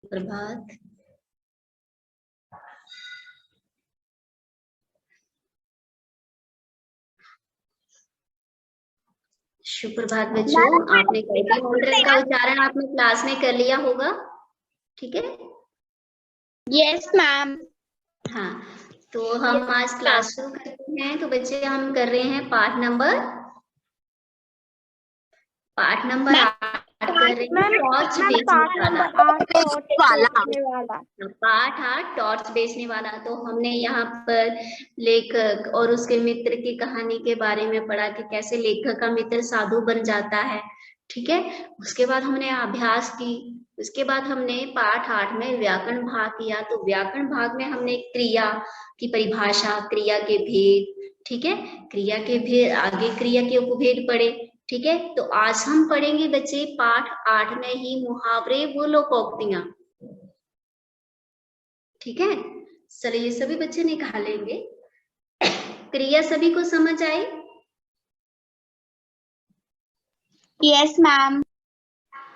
सुप्रभात। सुप्रभात बच्चों, आपने गायत्री मंत्र का उच्चारण आपने क्लास में कर लिया होगा, ठीक है? Yes ma'am. हाँ, तो हम आज क्लास शुरू करते हैं। तो बच्चे हम कर रहे हैं पाठ नंबर 8 कर रहे हैं, टॉर्च बेचने वाला। पाठ 8 टॉर्च बेचने वाला। तो हमने यहाँ पर लेखक और उसके मित्र की कहानी के बारे में पढ़ा कि कैसे लेखक का मित्र साधु बन जाता है, ठीक है। उसके बाद हमने अभ्यास की। उसके बाद हमने पाठ 8 में व्याकरण भाग किया। तो व्याकरण भाग में हमने क्रिया की परिभाषा, क्रिया के भेद, ठीक है, क्रिया के भेद, आगे क्रिया के उपभेद पढ़े, ठीक है। तो आज हम पढ़ेंगे बच्चे पाठ 8 में ही मुहावरे व लोकोक्तियां, ठीक है। चलिए ये सभी बच्चे निकालेंगे। क्रिया सभी को समझ आई? Yes ma'am.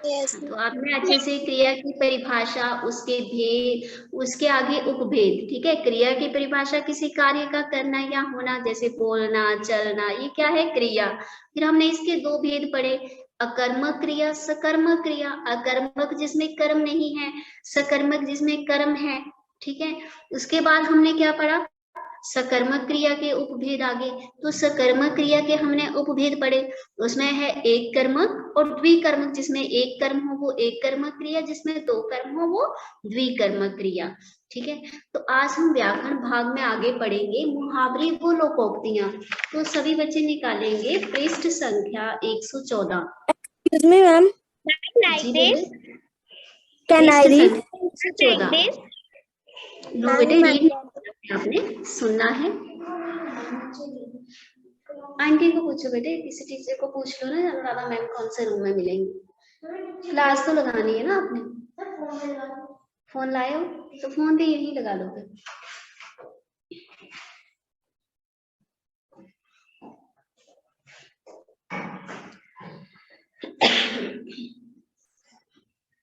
तो आपने अच्छे से क्रिया की परिभाषा, उसके भेद, उसके आगे उपभेद, ठीक है। क्रिया की परिभाषा किसी कार्य का करना या होना, जैसे बोलना, चलना, ये क्या है? क्रिया। फिर हमने इसके दो भेद पढ़े, अकर्मक क्रिया, सकर्मक क्रिया। अकर्मक जिसमें कर्म नहीं है, सकर्मक जिसमें कर्म है, ठीक है। उसके बाद हमने क्या पढ़ा? सकर्मक क्रिया के उपभेद आगे। तो सकर्मक क्रिया के हमने उपभेद पढ़े। उसमें है एक कर्मक और द्विकर्मक, जिसमें एक कर्म हो वो एक कर्मक क्रिया, जिसमें दो कर्म हो वो द्विकर्मक क्रिया, ठीक है। तो आज हम व्याकरण भाग में आगे पढ़ेंगे मुहावरे व लोकोक्तियां। तो सभी बच्चे निकालेंगे पृष्ठ संख्या 114। Excuse me, ma'am. Like this. Can I read? 114। No बेटे, रीड आपने सुनना है। आंटी को पूछो बेटे, किसी टीचर को पूछ लो ना, अनुराधा मैम कौन से रूम में मिलेंगी। क्लास तो लगानी है ना आपने। फोन लाए हो तो फोन भी यहीं लगा लो फिर।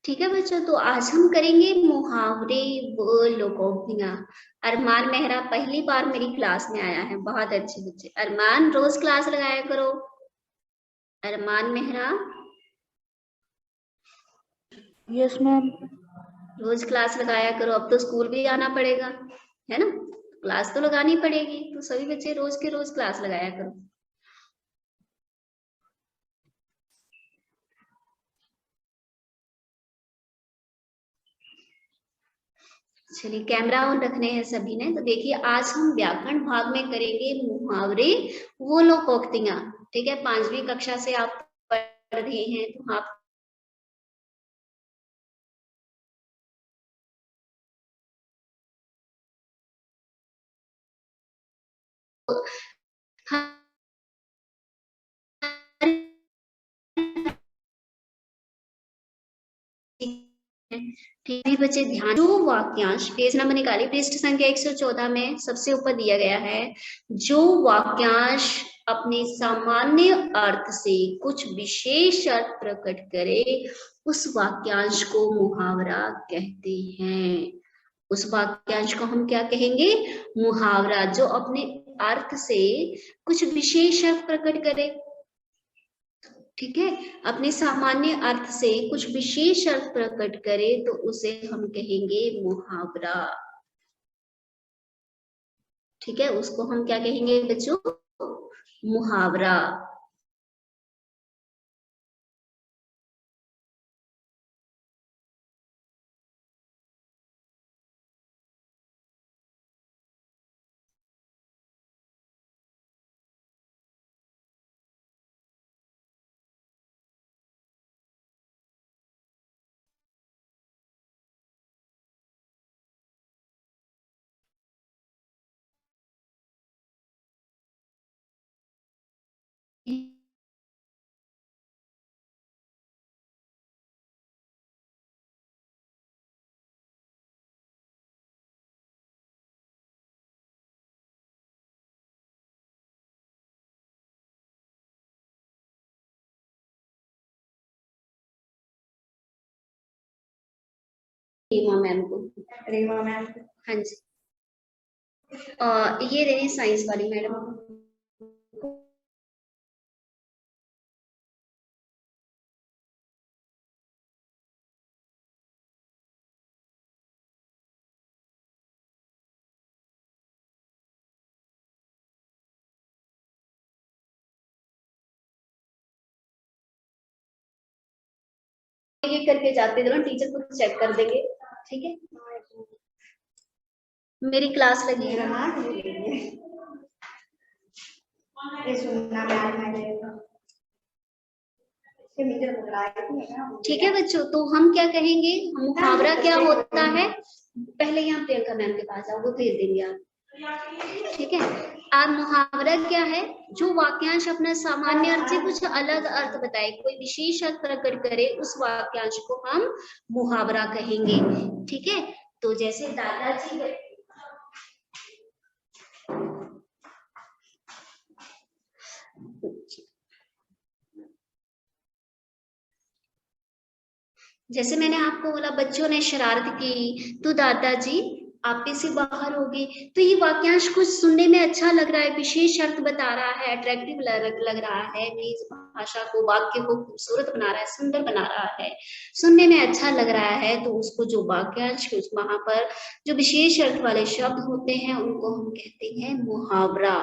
ठीक है बच्चों, तो आज हम करेंगे मुहावरे व लोकोक्तियां। अरमान मेहरा पहली बार मेरी क्लास में आया है, बहुत अच्छे बच्चे। अरमान रोज क्लास लगाया करो। अरमान मेहरा, Yes, ma'am. रोज क्लास लगाया करो। अब तो स्कूल भी आना पड़ेगा, है ना, क्लास तो लगानी पड़ेगी। तो सभी बच्चे रोज के रोज क्लास लगाया करो। चलिए कैमरा ऑन रखने हैं सभी ने। तो देखिए आज हम व्याकरण भाग में करेंगे मुहावरे वो लोकोक्तियां, ठीक है। 5वीं कक्षा से आप पढ़ रहे हैं तो आप ठीक है बच्चे, ध्यान। जो वाक्यांश, पेज नंबर निकालिए, पृष्ठ संख्या 114 में सबसे ऊपर दिया गया है, जो वाक्यांश अपने सामान्य अर्थ से कुछ विशेष अर्थ प्रकट करे उस वाक्यांश को मुहावरा कहते हैं। उस वाक्यांश को हम क्या कहेंगे? मुहावरा। जो अपने अर्थ से कुछ विशेष अर्थ प्रकट करे, ठीक है, अपने सामान्य अर्थ से कुछ विशेष अर्थ प्रकट करे तो उसे हम कहेंगे मुहावरा, ठीक है। उसको हम क्या कहेंगे बच्चों? मुहावरा। रीमा मैम को। रीमा मैम। हाँ जी। ये रहे साइंस वाली मैडम। ये करके जाते थे ना, टीचर खुद चेक कर देंगे, ठीक है। मेरी क्लास लगी है ना। ठीक है बच्चों, तो हम क्या कहेंगे, मुहावरा क्या होता है, पहले यहाँ प्रियंका मैम के पास आओ, वो भेज देंगे आप, ठीक है। अब मुहावरा क्या है, जो वाक्यांश अपना सामान्य अर्थ से कुछ अलग अर्थ बताए, कोई विशेष अर्थ प्रकट करे, उस वाक्यांश को हम मुहावरा कहेंगे, ठीक है। तो जैसे दादाजी, जैसे मैंने आपको बोला बच्चों ने शरारत की तो दादाजी आपे से बाहर हो गए, तो ये वाक्यांश कुछ सुनने में अच्छा लग रहा है, विशेष अर्थ बता रहा है, अट्रैक्टिव लग रहा है, नई भाषा को, वाक्य को खूबसूरत बना रहा है, सुंदर बना रहा है, सुनने में अच्छा लग रहा है, तो उसको जो वाक्यांश वहां पर जो विशेष अर्थ वाले शब्द होते हैं उनको हम कहते हैं मुहावरा,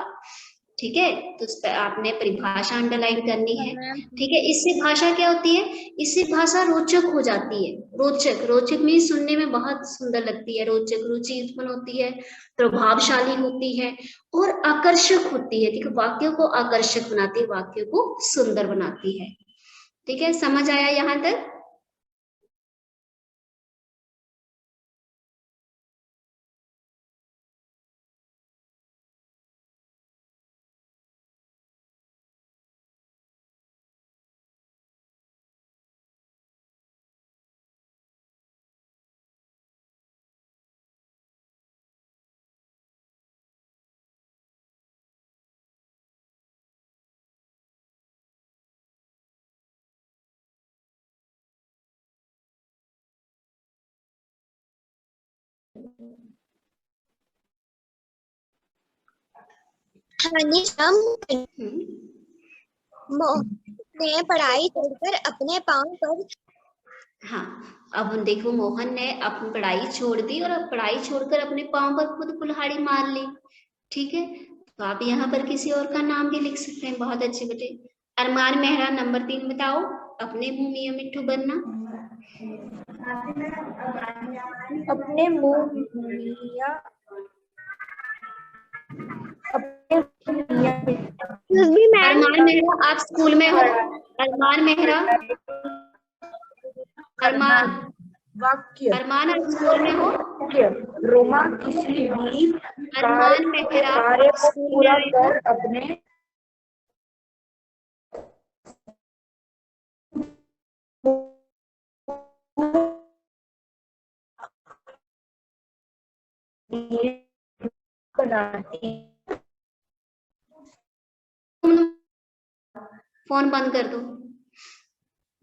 ठीक है। तो उस पर आपने परिभाषा अंडरलाइन करनी है, ठीक है। इससे भाषा क्या होती है, इससे भाषा रोचक हो जाती है, रोचक, रोचक में सुनने में बहुत सुंदर लगती है, रोचक, रुचि उत्पन्न होती है, प्रभावशाली होती है और आकर्षक होती है, ठीक है। वाक्यों को आकर्षक बनाती है, वाक्यों को सुंदर बनाती है, ठीक है। समझ आया यहाँ तक? ने पढ़ाई छोड़कर अपने पांव पर, हाँ, अब देखो मोहन ने अपनी पढ़ाई छोड़ दी और अब पढ़ाई छोड़कर अपने पांव पर खुद कुल्हाड़ी मार ली, ठीक है। तो आप यहाँ पर किसी और का नाम भी लिख सकते हैं, बहुत अच्छे बेटे। अरमान मेहरा नंबर 3 बताओ, अपने मुंह मियां मिट्ठू बनना। अपने मुंह मियां, अरमान मेहरा आप स्कूल में हो? अरमान मेहरा, अरमान, वाक्य, अरमान आप स्कूल में हो? रोमा किसी भी अरमान मेहरा कार्य को पूरा कर अपने बनाती। फोन बंद कर दो।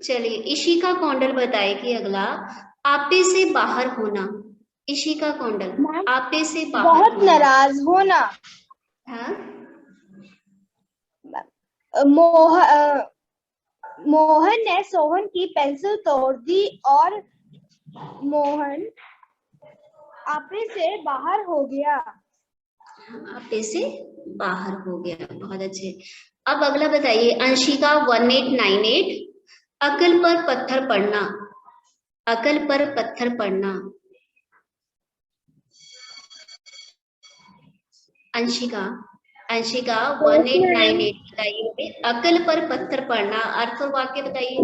चलिए, इशिका कौंडल बताएगी अगला, आपे से बाहर होना। इशिका कौंडल, आपे से बाहर बहुत होना। नाराज होना। हाँ? मोहन ने सोहन की पेंसिल तोड़ दी और मोहन आपे से बाहर हो गया। आपे से बाहर हो गया, बहुत अच्छे। अब अगला बताइए, अंशिका 1898, अकल पर पत्थर पड़ना। अकल पर पत्थर पड़ना। अंशिका, अंशिका 1898 बताइए, अकल पर पत्थर पड़ना, अर्थ और वाक्य बताइए।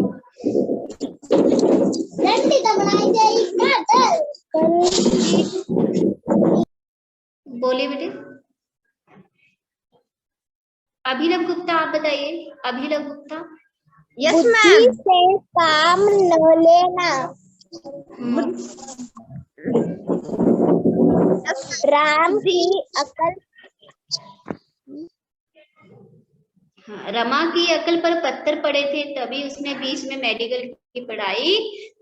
बोलिए बेटे। अभिनव गुप्ता आप बताइए, अभिनव गुप्ता। Yes ma'am. से काम न लेना। राम की अकल, हाँ, रमा की अकल पर पत्थर पड़े थे, तभी उसने बीच में मेडिकल की पढ़ाई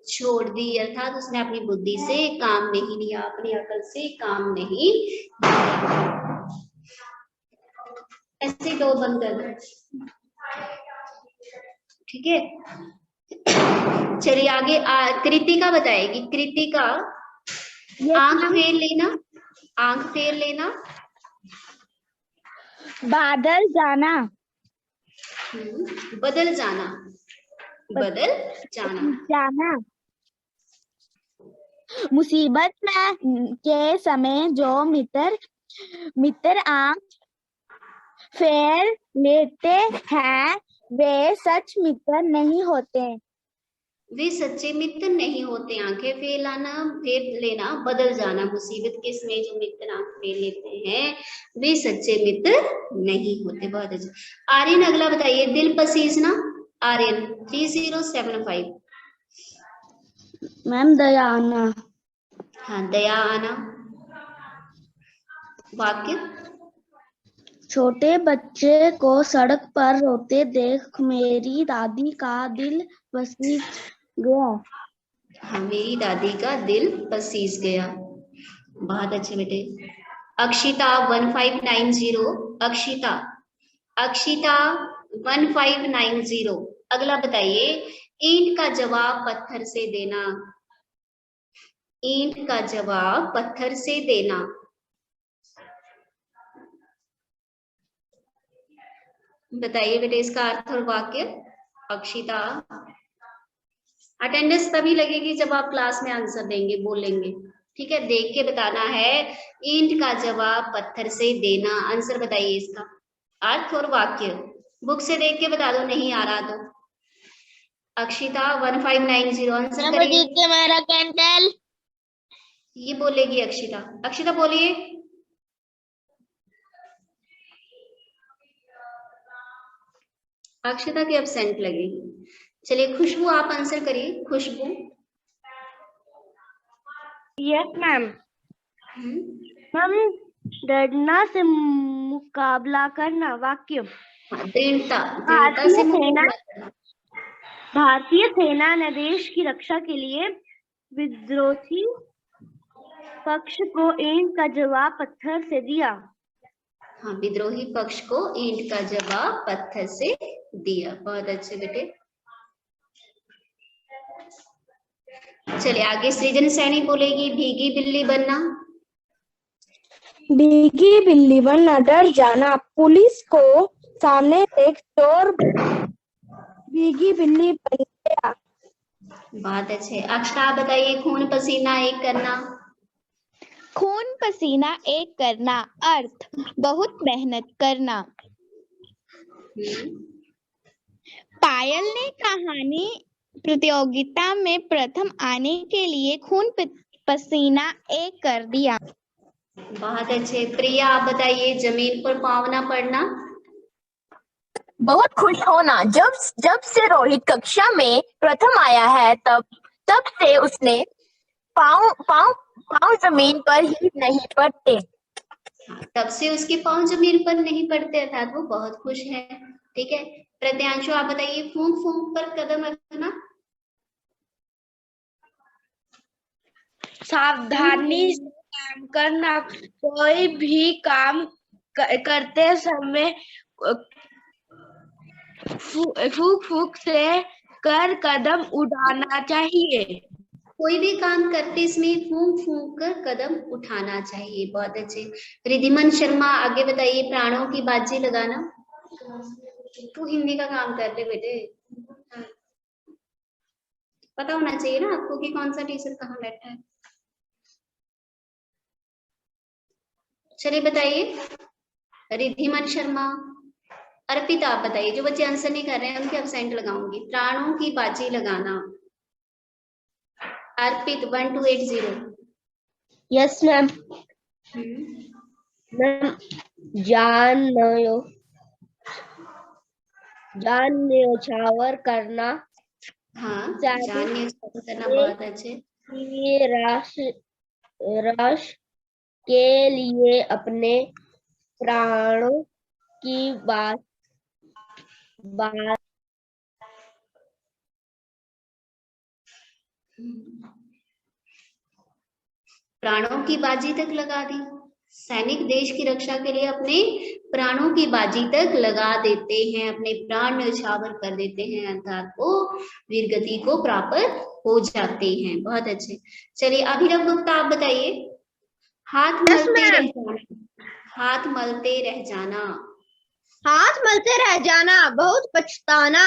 छोड़ दी, अर्थात उसने अपनी बुद्धि से काम नहीं लिया, अपनी अकल से काम नहीं लिया। ऐसे दो बंद कर दो, ठीक है। चलिए आगे कृतिका बताएगी। कृतिका, आंख फेर लेना, आंख फेर लेना। बादल जाना, बदल जाना, बदल जाना। जाना, मुसीबत के समय जो मित्र आंख फेर लेते हैं वे सच मित्र नहीं होते। वे सच्चे मित्र नहीं होते। आंखें फेर लेना, बदल जाना। मुसीबत के समय जो मित्र आंख फेर लेते हैं वे सच्चे मित्र नहीं होते। बहुत अच्छा। आर्यन अगला बताइए, दिल पसीजना। आर्यन 3075। मैम दया आना, हाँ, दया आना। वाक्य, छोटे बच्चे को सड़क पर रोते देख मेरी दादी का दिल पसीज गया। हाँ, मेरी दादी का दिल पसीज गया। बहुत अच्छे बेटे। अक्षिता 1590। अक्षिता, अक्षिता 1590। अगला बताइए, ईंट का जवाब पत्थर से देना। ईंट का जवाब पत्थर से देना। बताइए बेटे इसका अर्थ और वाक्य। अक्षिता, अटेंडेंस तभी लगेगी जब आप क्लास में आंसर देंगे, बोलेंगे, ठीक है। देख के बताना है। ईंट का जवाब पत्थर से देना। आंसर बताइए इसका अर्थ और वाक्य। बुक से देख के बता दो, नहीं आ रहा तो। अक्षिता 1590 आंसर करिए। मेरा कैंडल। ये बोलेगी अक्षिता। अक्षिता बोलिए। अक्षिता की एब्सेंट लगेगी। चलिए खुशबू, आप आंसर करिए। खुशबू। Yes ma'am. हम डरना से मुकाबला करना। वाक्य, दृढ़ता, दृढ़ता से मुकाबला करना। भारतीय सेना ने देश की रक्षा के लिए विद्रोही पक्ष को ईंट का जवाब पत्थर से दिया। हाँ, विद्रोही पक्ष को ईंट का जवाब पत्थर से दिया। बहुत अच्छे बेटे। चलिए आगे सृजन सैनी बोलेगी, भीगी बिल्ली बनना। भीगी बिल्ली बनना, डर जाना, पुलिस को सामने देख चोर भीगी बिल्ली बन गया। बहुत अच्छे। अक्षरा बताइए, खून पसीना एक करना। खून पसीना एक करना, अर्थ बहुत मेहनत करना। पायल ने कहानी प्रतियोगिता में प्रथम आने के लिए खून पसीना एक कर दिया। बहुत अच्छे। प्रिया आप बताइए, जमीन पर पाँव ना पड़ना। बहुत खुश होना, जब से रोहित कक्षा में प्रथम आया है तब से उसने पाँव जमीन पर ही नहीं पड़ते। तब से उसके पाँव जमीन पर नहीं पड़ते, अर्थात वो बहुत खुश है, ठीक है। प्रत्यांशु आप बताइए, फूंक फूंक पर कदम रखना। सावधानी से काम करना, कोई भी काम करते समय फूक फूक से कर कदम उठाना चाहिए। कोई भी काम करते इसमें फूंक फूंक कर कदम उठाना चाहिए। बहुत अच्छे। रिधिमन शर्मा आगे बताइए, प्राणों की बाजी लगाना। तू हिंदी का काम कर ले बेटे, पता होना चाहिए ना आपको कि कौन सा टीचर कहाँ बैठा है। चलिए बताइए, रिधिमन शर्मा। अर्पिता आप बताइए, जो बच्चे आंसर नहीं कर रहे हैं उनके एब्सेंट लगाऊंगी। प्राणों की बाजी लगाना। अर्पित 1280। Yes ma'am. जान न्योछावर करना। हाँ, जान न्योछावर करना। बहुत अच्छे। राष्ट्र के लिए अपने प्राणों की प्राणों की बाजी तक लगा दी। सैनिक देश की रक्षा के लिए अपने प्राणों की बाजी तक लगा देते हैं, अपने प्राण न्यौछावर कर देते हैं, अर्थात वो वीरगति को प्राप्त हो जाते हैं। बहुत अच्छे। चलिए अभिनव गुप्ता आप बताइए। हाथ मलते रह जाना, हाथ मलते रह जाना, हाथ मलते रह जाना, बहुत पछताना।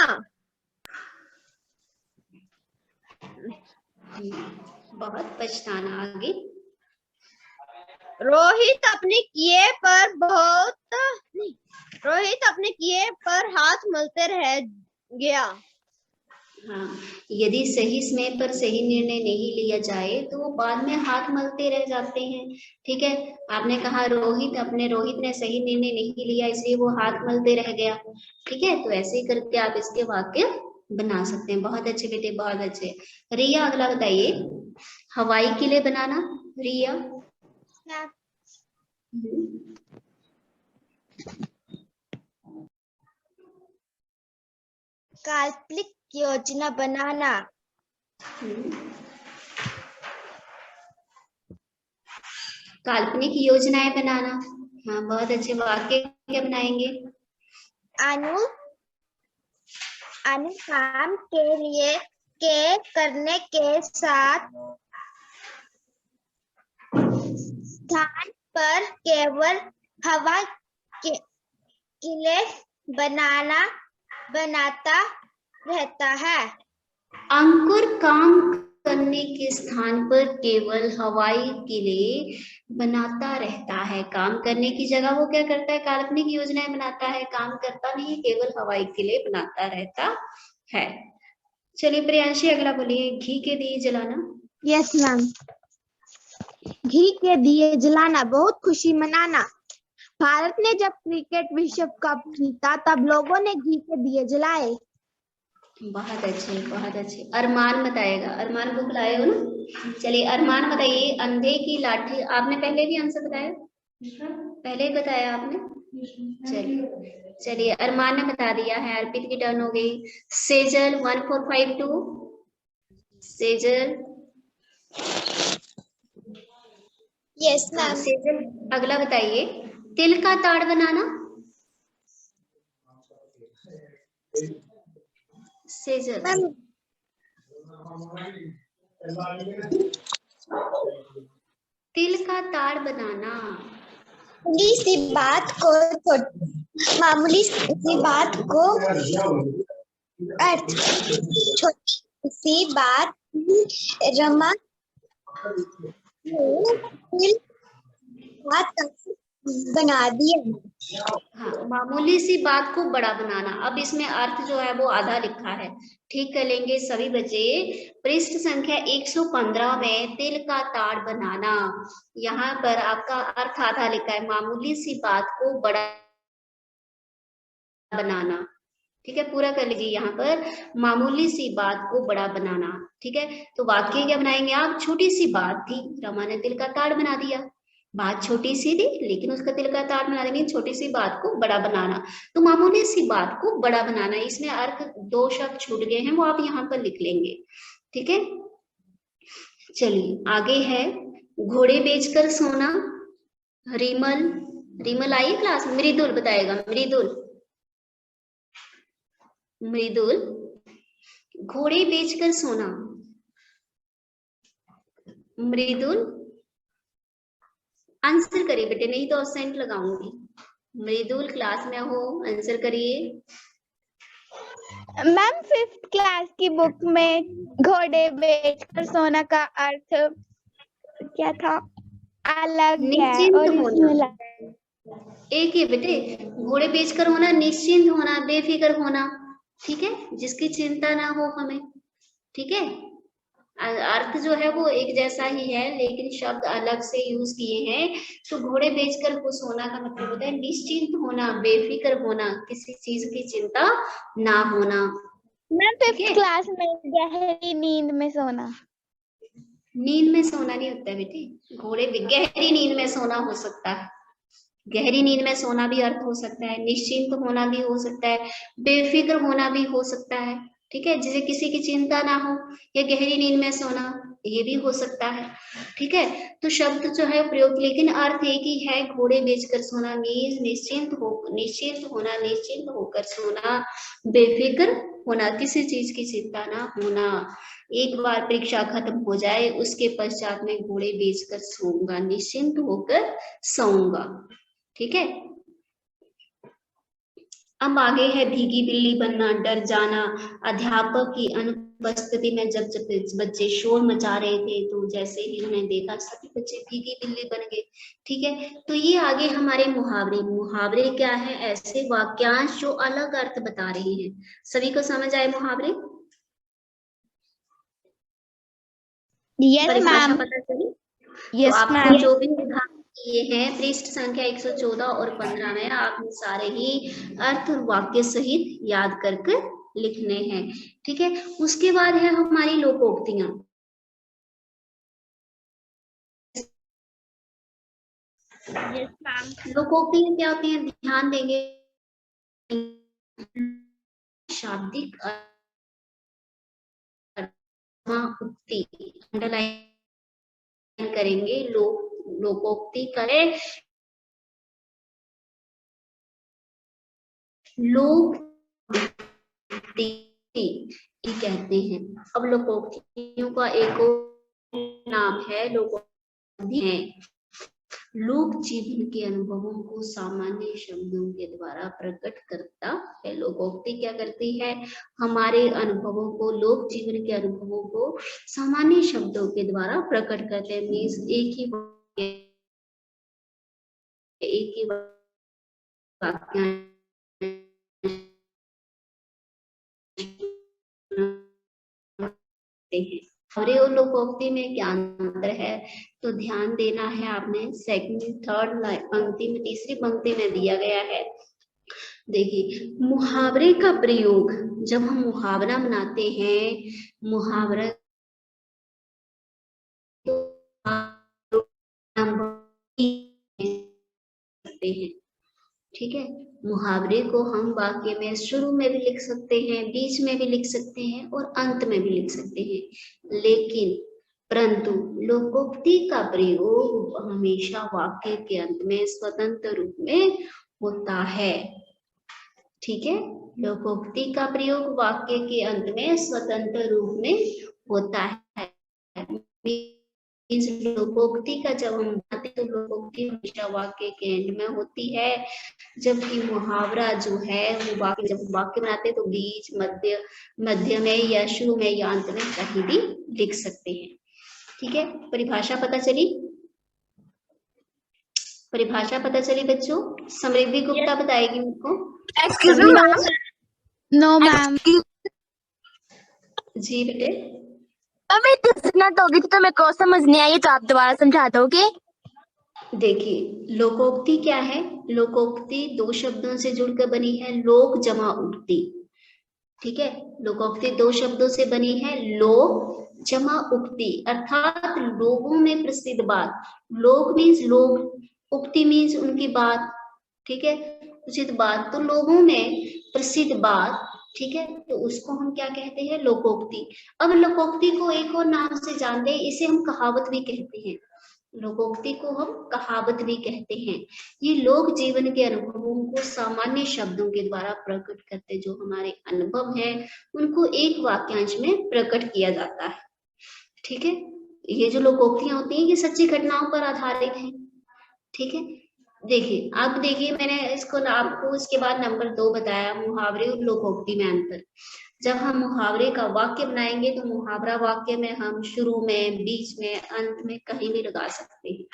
बहुत पछताना। आगे। रोहित अपने किए पर हाथ मलते रह गया। हाँ, यदि सही समय पर सही निर्णय नहीं लिया जाए तो वो बाद में हाथ मलते रह जाते हैं। ठीक है, आपने कहा रोहित ने सही निर्णय नहीं लिया इसलिए वो हाथ मलते रह गया। ठीक है, तो ऐसे ही करके आप इसके वाक्य बना सकते हैं। बहुत अच्छे बेटे, बहुत अच्छे। रिया अगला बताइए। हवाई किले बनाना। रिया। काल्पनिक योजना बनाना। काल्पनिक योजनाएं बनाना। हाँ, बहुत अच्छे। वाक्य क्या बनाएंगे? अनु काम के करने के साथ स्थान पर केवल हवा किले बनाता रहता है। अंकुर काम करने के स्थान पर केवल हवाई किले बनाता रहता है। काम करने की जगह वो क्या करता है? काल्पनिक योजनाएं बनाता है। काम करता नहीं, केवल हवाई किले बनाता रहता है। चलिए प्रियांशी अगला बोलिए। घी के दिए जलाना। Yes ma'am. घी के दिए जलाना, बहुत खुशी मनाना। भारत ने जब क्रिकेट विश्व कप जीता तब लोगों ने घी के दिए जलाए। बहुत अच्छे, बहुत अच्छे। अरमान बताएगा। अरमान बुक लाए हो ना? चलिए अरमान बताइए। अंधे की लाठी। आपने पहले भी आंसर बताया, पहले ही बताया आपने। चलिए अरमान ने बता दिया है। अर्पित की टर्न हो गई। सेजल 1452। सेजल। Yes ma'am. सेजल अगला बताइए। तिल का ताड़ बनाना। सेजल। तिल का ताड़ बनाना। मामूली सी बात को छोटी सी बात रमा बना दिया। हाँ, मामूली सी बात को बड़ा बनाना। अब इसमें अर्थ जो है वो आधा लिखा है, ठीक कर लेंगे सभी बच्चे। पृष्ठ संख्या 115 में तिल का ताड़ बनाना, यहाँ पर आपका अर्थ आधा लिखा है। मामूली सी बात को बड़ा बनाना। ठीक है, पूरा कर लीजिए। यहाँ पर मामूली सी बात को बड़ा बनाना। ठीक है, तो वाक्य क्या बनाएंगे आप? छोटी सी बात थी, रमा ने तिल का ताड़ बना दिया। बात छोटी सी थी लेकिन उसका तिल का ताड़ बना देंगे। छोटी सी बात को बड़ा बनाना, तो मामूली सी बात को बड़ा बनाना। इसमें अर्थ दो शब्द छूट गए हैं, वो आप यहाँ पर लिख लेंगे। ठीक है, चलिए आगे है। घोड़े बेचकर सोना। रिमल। रिमल आई क्लास। मृदुल बताएगा। मृदुल। मृदुल। घोड़े बेचकर सोना। मृदुल आंसर करिए बेटे, नहीं तो असेंट लगाऊंगी। मृदुल क्लास में हो, आंसर करिए। मैम 5th क्लास की बुक में घोड़े बेचकर सोना का अर्थ क्या था? अलग है और इसमें एक ही बेटे। घोड़े बेचकर होना, निश्चिंत होना, बेफिक्र होना। ठीक है, जिसकी चिंता ना हो हमें। ठीक है, अर्थ जो है वो एक जैसा ही है लेकिन शब्द अलग से यूज किए हैं। तो घोड़े बेचकर खुश होना का मतलब होता है निश्चिंत होना, बेफिक्र होना, किसी चीज की चिंता ना होना। मैम 5th क्लास में गहरी नींद में सोना। नींद में सोना नहीं होता बेटे, घोड़े गहरी नींद में सोना हो सकता है। गहरी नींद में सोना भी अर्थ हो सकता है, निश्चिंत होना भी हो सकता है, बेफिक्र होना भी हो सकता है। ठीक है, जिसे किसी की चिंता ना हो, या गहरी नींद में सोना, ये भी हो सकता है। ठीक है, तो शब्द जो है प्रयोग, लेकिन अर्थ एक ही है, घोड़े बेचकर सोना मीन्स निश्चिंत होना, निश्चिंत होकर सोना, बेफिक्र होना, किसी चीज की चिंता ना होना। एक बार परीक्षा खत्म हो जाए उसके पश्चात मैं घोड़े बेचकर सोऊंगा, निश्चिंत होकर सोऊंगा। ठीक है, अब आगे है भीगी बिल्ली बनना, डर जाना। अध्यापक की अनुपस्थिति में जब बच्चे शोर मचा रहे थे तो जैसे ही उन्हें देखा सभी बच्चे भीगी बिल्ली बन गए। ठीक है, तो ये आगे हमारे मुहावरे क्या है? ऐसे वाक्यांश जो अलग अर्थ बता रहे हैं। सभी को समझ आए मुहावरे? Yes ma'am. पता चली? यस तो आपको मैम। जो भी उदाहरण ये है पृष्ठ संख्या 114 और 15 में आप सारे ही अर्थ और वाक्य सहित याद करके लिखने हैं। ठीक है, उसके बाद है हमारी लोकोक्तियां। Yes ma'am. लोकोक्तियां क्या होती हैं? ध्यान देंगे, शाब्दिक उक्ति अंडरलाइन करेंगे। लोकोक्ति करें, लोकोक्ति कहते हैं। अब लोकोक्तियों का एक और नाम है लोकोक्ति है। लोक जीवन के अनुभवों को सामान्य शब्दों के द्वारा प्रकट करता है। लोकोक्ति क्या करती है? हमारे अनुभवों को, लोक जीवन के अनुभवों को सामान्य शब्दों के द्वारा प्रकट करते हैं। मीन्स एक ही वाक्य हैं। और लोकोक्ति में क्या अंतर है तो ध्यान देना है आपने। सेकंड, थर्ड पंक्ति में, तीसरी पंक्ति में दिया गया है। देखिए, मुहावरे का प्रयोग जब हम मुहावरा बनाते हैं, मुहावरा हैं। ठीक है, मुहावरे को हम वाक्य में शुरू में भी लिख सकते हैं, बीच में भी लिख सकते हैं और अंत में भी लिख सकते हैं। लेकिन परंतु लोकोक्ति का प्रयोग हमेशा वाक्य के अंत में स्वतंत्र रूप में होता है। ठीक है, लोकोक्ति का प्रयोग वाक्य के अंत में स्वतंत्र रूप में होता है। लोकोक्ति का जब हम बनाते तो लोकोक्ति हमेशा वाक्य के एंड में होती है, जबकि मुहावरा जो है वो वाक्य, जब वाक्य बनाते तो बीच, मध्य में या शुरू में या अंत में कहीं भी लिख सकते हैं। ठीक है, परिभाषा पता चली? परिभाषा पता चली बच्चों? समृद्धि गुप्ता बताएगी मुझको। Excuse me ma'am. No ma'am. जी बेटे। मैं किस्मत होगी तो मेरे को समझ नहीं आई, तो आप दोबारा समझा दोगे? देखिए, लोकोक्ति क्या है? लोकोक्ति दो शब्दों से जुड़कर बनी है, लोक जमा उक्ति। ठीक है, लोकोक्ति दो शब्दों से बनी है, लोक जमा उक्ति, अर्थात लोगों में प्रसिद्ध बात। लोक मीन्स लोग, उक्ति मीन्स उनकी बात। ठीक है, उचित बात, तो लोगों में प्रसिद्ध बात। ठीक है, तो उसको हम क्या कहते हैं? लोकोक्ति। अब लोकोक्ति को एक और नाम से जानते हैं, इसे हम कहावत भी कहते हैं। लोकोक्ति को हम कहावत भी कहते हैं। ये लोक जीवन के अनुभवों को सामान्य शब्दों के द्वारा प्रकट करते, जो हमारे अनुभव हैं उनको एक वाक्यांश में प्रकट किया जाता है। ठीक है, ये जो लोकोक्तियां होती हैं ये सच्ची घटनाओं पर आधारित हैं। ठीक है, देखिए, आप देखिए, मैंने इसको आपको इसके बाद नंबर 2 बताया, मुहावरे और लोकोक्ति में अंतर। जब हम मुहावरे का वाक्य बनाएंगे तो मुहावरा वाक्य में हम शुरू में, बीच में, अंत में कहीं भी लगा सकते हैं।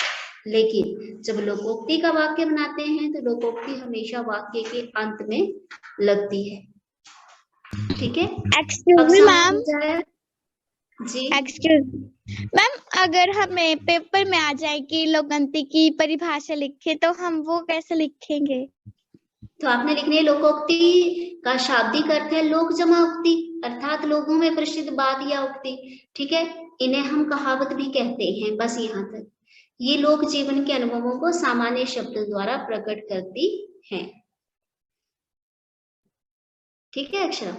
लेकिन जब लोकोक्ति का वाक्य बनाते हैं तो लोकोक्ति हमेशा वाक्य के अंत में लगती है। ठीक है, एक्सक्यूज मी मैम। जी एक्सक्यूज मैम, अगर हमें पेपर में आ जाए कि लोकोक्ति की परिभाषा लिखे तो हम वो कैसे लिखेंगे? तो आपने लिखनी है, लोकोक्ति का शाब्दिक अर्थ है लोक जमा उक्ति, अर्थात लोगों में प्रसिद्ध बात या उक्ति। ठीक है, इन्हें हम कहावत भी कहते हैं। बस यहाँ तक। ये लोक जीवन के अनुभवों को सामान्य शब्दों द्वारा प्रकट करती हैं। ठीक है अक्षरा।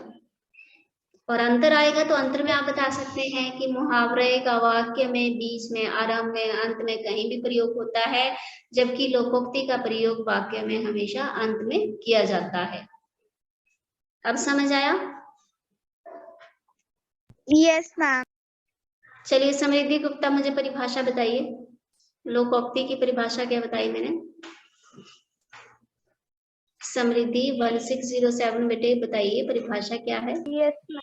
और अंतर आएगा तो अंतर में आप बता सकते हैं कि मुहावरे का वाक्य में, बीच में, आरंभ में, अंत में कहीं भी प्रयोग होता है, जबकि लोकोक्ति का प्रयोग वाक्य में हमेशा अंत में किया जाता है। अब समझ आया? Yes ma'am. चलिए समृद्धि गुप्ता मुझे परिभाषा बताइए। लोकोक्ति की परिभाषा क्या बताई मैंने? समृद्धि 1607 बेटे बताइए परिभाषा क्या है? Yes ma'am.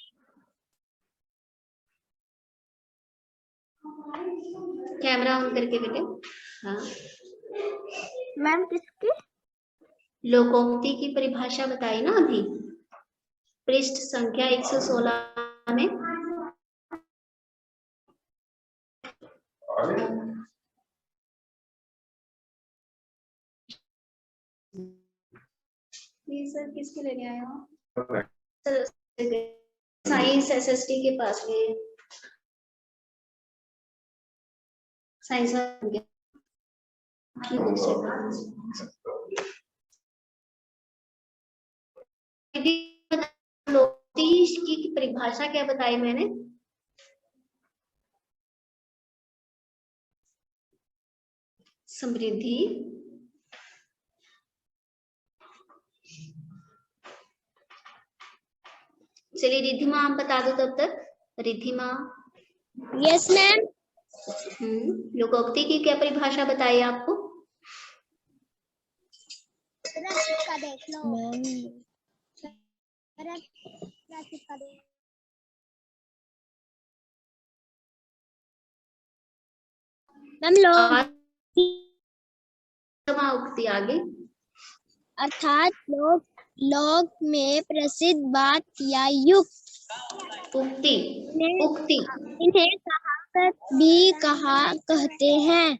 कैमरा ऑन करके बेटे। हाँ मैम किसकी? लोकोक्ति की परिभाषा बताई ना अभी, पृष्ठ संख्या 116 में। ये सर किसके लेने आए हो? साइंस एसएसटी के पास में साइंस की परिभाषा क्या बताई मैंने? समृद्धि चलिए रिद्धिमा आप बता दो तब तक। रिद्धिमा। Yes ma'am. लोकोक्ति की क्या परिभाषा बताई आपको? देख लो मैम उक्ति आगे। अर्थात लोक में प्रसिद्ध बात या युक्त। उक्ति उक्ति इन्हें कहावत भी कहते हैं।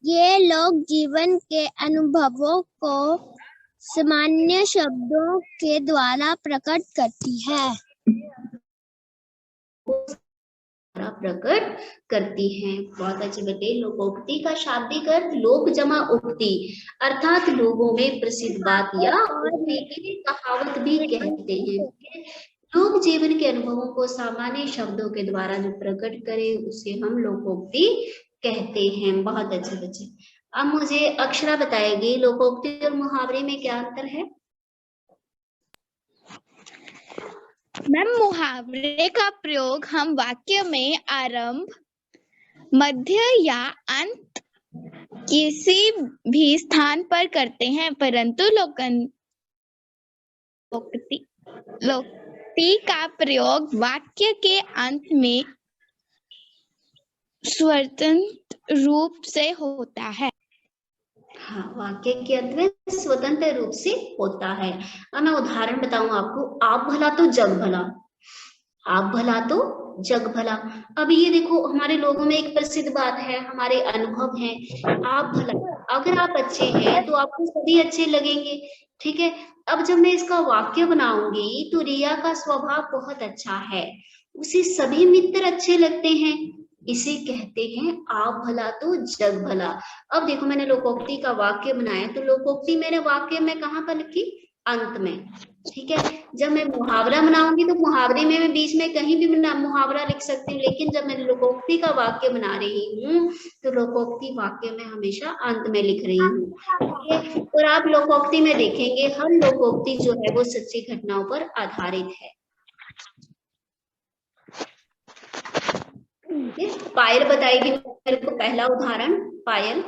ये लोक जीवन के अनुभवों को सामान्य शब्दों के द्वारा प्रकट करती है। प्रकट करती हैं। बहुत अच्छे बेटे। लोकोक्ति का शाब्दिक अर्थ लोक जमा उक्ति, अर्थात लोगों में प्रसिद्ध बात या उक्ति की कहावत भी कहते हैं। लोक जीवन के अनुभवों को सामान्य शब्दों के द्वारा जो प्रकट करे उसे हम लोकोक्ति कहते हैं। बहुत अच्छे बच्चे। अब मुझे अक्षरा बताएगी लोकोक्ति और मुहावरे में क्या अंतर है? मैम मुहावरे का प्रयोग हम वाक्य में आरंभ, मध्य या अंत किसी भी स्थान पर करते हैं, परंतु लोकोक्ति का प्रयोग वाक्य के अंत में स्वतंत्र रूप से होता है। हाँ, वाक्य के अंत में स्वतंत्र रूप से होता है। अब मैं उदाहरण बताऊं आपको। आप भला तो जग भला, आप भला तो जग भला। अब ये देखो हमारे लोगों में एक प्रसिद्ध बात है, हमारे अनुभव हैं। आप भला, अगर आप अच्छे हैं तो आपको सभी अच्छे लगेंगे। ठीक है। अब जब मैं इसका वाक्य बनाऊंगी तो रिया का स्वभाव बहुत अच्छा है, उसे सभी मित्र अच्छे लगते हैं, इसे कहते हैं आप भला तो जग भला। अब देखो मैंने लोकोक्ति का वाक्य बनाया तो लोकोक्ति मैंने वाक्य में कहाँ पर लिखी? अंत में। ठीक है। जब मैं मुहावरा बनाऊंगी तो मुहावरे में मैं बीच में कहीं भी मुहावरा लिख सकती हूँ, लेकिन जब मैं लोकोक्ति का वाक्य बना रही हूँ तो लोकोक्ति वाक्य में हमेशा अंत में लिख रही हूँ। ठीक है। और आप लोकोक्ति में देखेंगे हर लोकोक्ति जो है वो सच्ची घटनाओं पर आधारित है। पायल बताएगी मेरे को पहला उदाहरण। पायल।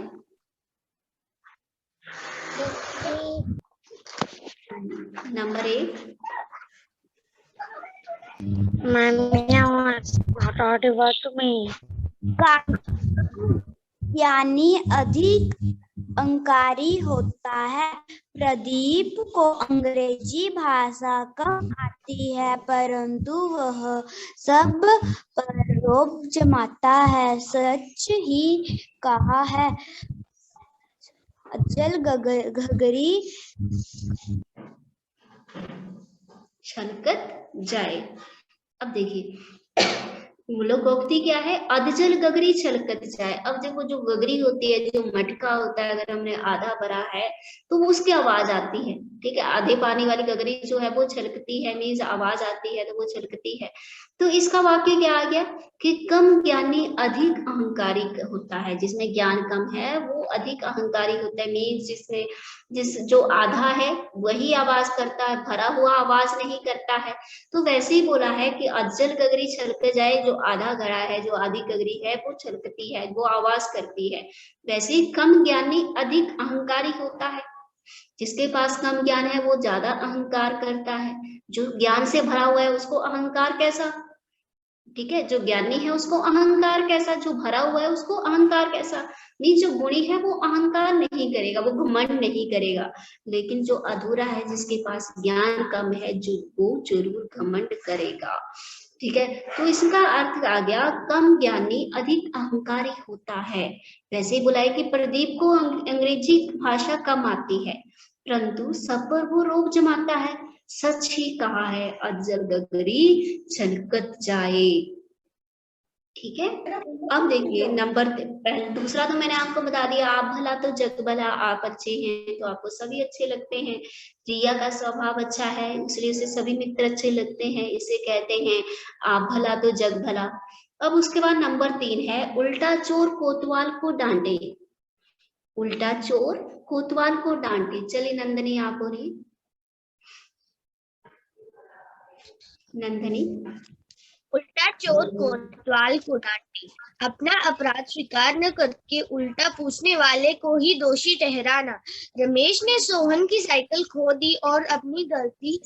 नंबर 1। यानी अधिक अंकारी होता है। प्रदीप को अंग्रेजी भाषा कम आती है, परंतु वह सब पर रोब जमाता है। सच ही कहा है, अजल घगरी छलकत जाए। अब देखिए लोकोक्ति क्या है? अधजल गगरी छलकत जाए। अब देखो जो गगरी होती है, जो मटका होता है, अगर हमने आधा भरा है तो वो उसकी आवाज आती है, ठीक है। आधे पानी वाली गगरी जो है वो छलकती है, मीन्स आवाज आती है तो वो छलकती है। तो इसका वाक्य क्या आ गया कि कम ज्ञानी अधिक अहंकारी होता है। जिसमें ज्ञान कम है वो अधिक अहंकारी होता है, मीन्स जो आधा है वही आवाज करता है, भरा हुआ आवाज नहीं करता है। तो वैसे ही बोला है कि अज्जल गगरी छलक जाए, जो आधा घड़ा है, जो आधी गगरी है वो छलकती है, वो आवाज करती है। वैसे ही कम ज्ञानी अधिक अहंकारी होता है। जिसके पास कम ज्ञान है वो ज्यादा अहंकार करता है। जो ज्ञान से भरा हुआ है उसको अहंकार कैसा, ठीक है। जो ज्ञानी है उसको अहंकार कैसा, जो भरा हुआ है उसको अहंकार कैसा। नहीं, जो गुणी है वो अहंकार नहीं करेगा, वो घमंड नहीं करेगा। लेकिन जो अधूरा है, जिसके पास ज्ञान कम है, जो वो जरूर घमंड करेगा, ठीक है। तो इसका अर्थ आ गया कम ज्ञानी अधिक अहंकारी होता है। वैसे ही बोला है कि प्रदीप को अंग्रेजी भाषा कम आती है, परंतु सब पर वो रोब जमाता है। सच ही कहा है, अज्जल गगरी छलकत जाए, ठीक है। अब देखिए नंबर दूसरा तो मैंने आपको बता दिया, आप भला तो जग भला। आप अच्छे हैं तो आपको सभी अच्छे लगते हैं। रिया का स्वभाव अच्छा है इसलिए उसे सभी मित्र अच्छे लगते हैं, इसे कहते हैं आप भला तो जग भला। अब उसके बाद नंबर 3 है, उल्टा चोर कोतवाल को डांटे। उल्टा चोर कोतवाल को डांटे। चलिए नंदनी आप हो रही, नंदनी। उल्टा चोर कोतवाल को डांटे। अपना अपराध स्वीकार न करके उल्टा पूछने वाले को ही दोषी ठहराना। रमेश ने सोहन की साइकिल खो दी और अपनी गलती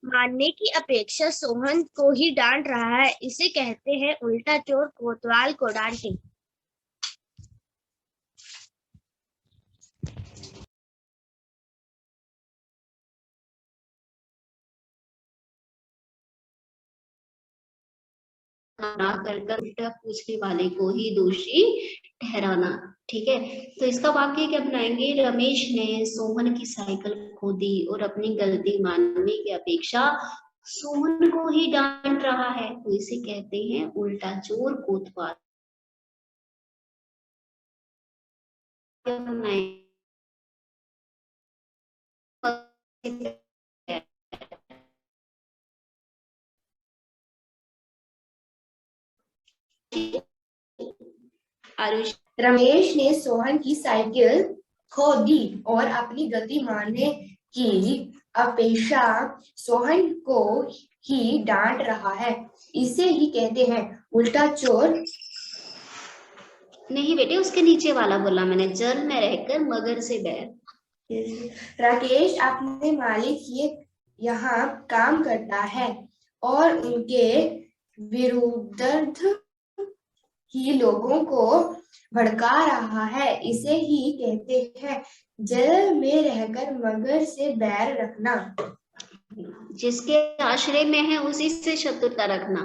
मानने की अपेक्षा सोहन को ही डांट रहा है, इसे कहते हैं उल्टा चोर कोतवाल को डांटे। ना कर उल्टा पूछने वाले को ही दोषी ठहराना, ठीक है। तो इसका वाक्य क्या बनाएंगे? रमेश ने सोहन की साइकिल खो दी और अपनी गलती मानने की अपेक्षा सोहन को ही डांट रहा है, तो इसे कहते हैं उल्टा चोर कोतवाल। आरुष, रमेश ने सोहन की साइकिल खो दी और अपनी गलती मानने की अपेक्षा सोहन को ही डांट रहा है, इसे ही कहते हैं उल्टा चोर। नहीं बेटे, उसके नीचे वाला बोला मैंने, जल में रहकर मगर से बैर। राकेश अपने मालिक के यहाँ काम करता है और उनके विरुद्ध ही लोगों को भड़का रहा है, इसे ही कहते हैं जल में रहकर मगर से बैर रखना। जिसके आश्रय में है उसी से शत्रुता रखना।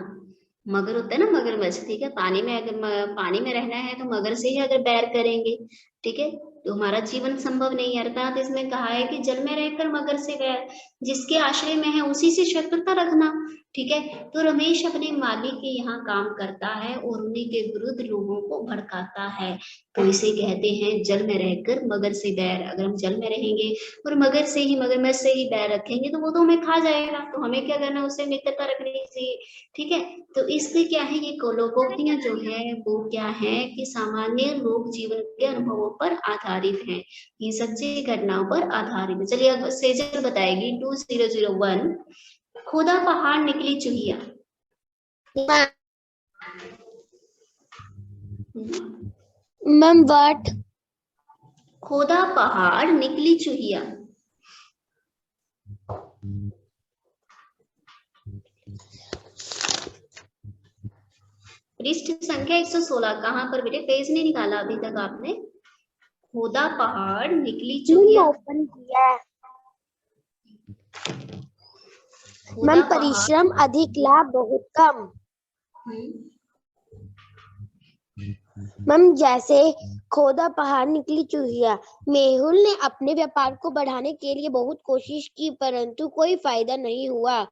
मगर होता है ना मगरमच्छ, ठीक है। पानी में अगर पानी में रहना है तो मगर से ही अगर बैर करेंगे, ठीक है, तो हमारा जीवन संभव नहीं है। अर्थात इसमें कहा है कि जल में रहकर मगर से बैर, जिसके आश्रय में है उसी से शत्रुता रखना, ठीक है। तो रमेश अपने मालिक के यहाँ काम करता है और उन्हीं के विरुद्ध लोगों को भड़काता है, तो इसे कहते हैं जल में रहकर मगर से बैर। अगर हम जल में रहेंगे और मगर से ही, मगरमच्छ से ही बैर रखेंगे तो वो तो हमें खा जाएगा, तो हमें क्या करना, उससे मित्रता रखनी चाहिए, ठीक है। तो इससे क्या है, ये लोकोक्तियां जो है वो क्या है कि सामान्य लोक जीवन के अनुभवों पर आधारित हैं, ये सच्ची घटनाओं पर आधारित है। चलिए अब सेजल बताएगी 2001, खोदा पहाड़ निकली चुहिया। Ma'am what? खोदा पहाड़ निकली चुहिया। पृष्ठ संख्या 116। कहाँ पर बेटे? पेज नहीं निकाला अभी तक आपने। खोदा पहाड़ निकली चुहिया। ओपन किया। मैम परिश्रम अधिक, लाभ बहुत कम। मैम जैसे खोदा पहाड़ निकली चुहिया। मेहुल ने अपने व्यापार को बढ़ाने के लिए बहुत कोशिश की परंतु कोई फायदा नहीं हुआ।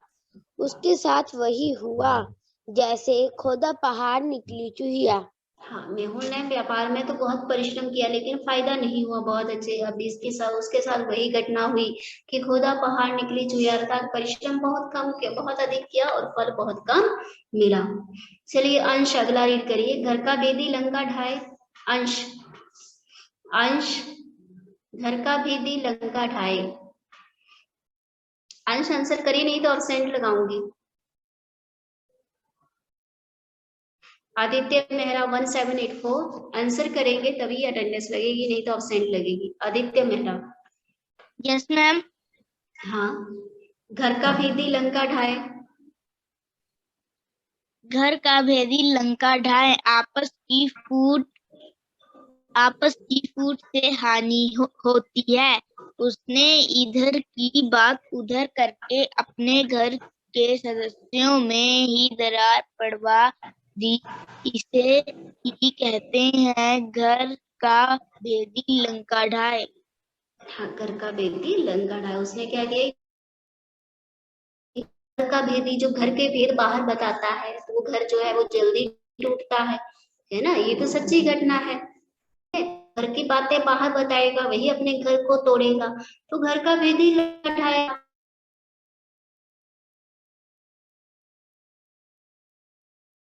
उसके साथ वही हुआ जैसे खोदा पहाड़ निकली चूहिया। हाँ, मेहुल ने व्यापार में तो बहुत परिश्रम किया लेकिन फायदा नहीं हुआ बहुत अच्छे। अब इसके साथ उसके साथ वही घटना हुई कि खोदा पहाड़ निकली चुहिया, अर्थात परिश्रम बहुत कम किया, बहुत अधिक किया और फल बहुत कम मिला। चलिए अंश अगला रीड करिए। घर का भेदी लंका ढाए। अंश अंश घर का भेदी लंका ढाए। अंश आंसर करिए, नहीं तो ऑब्सेंट लगाऊंगी। आदित्य मेहरा 1784 आंसर करेंगे तभी अटेंडेंस लगेगी, नहीं तो ऑब्सेंट लगेगी। आदित्य मेहरा। Yes ma'am. हाँ, घर का भेदी लंका ढाए। घर का भेदी लंका ढाए, आपस की फूट से हानि होती है। उसने इधर की बात उधर करके अपने घर के सदस्यों में ही दरार पड़वा दी। इसे ही कहते हैं घर का भेदी लंका ढाए। हाँ, घर का भेदी लंका ढाए। उसने क्या किया, घर का भेदी जो घर के भेद बाहर बताता है तो वो घर जो है वो जल्दी टूटता है ना। ये तो सच्ची घटना है। घर की बातें बाहर बताएगा वही अपने घर को तोड़ेगा। तो घर का भेदी लंका ढाए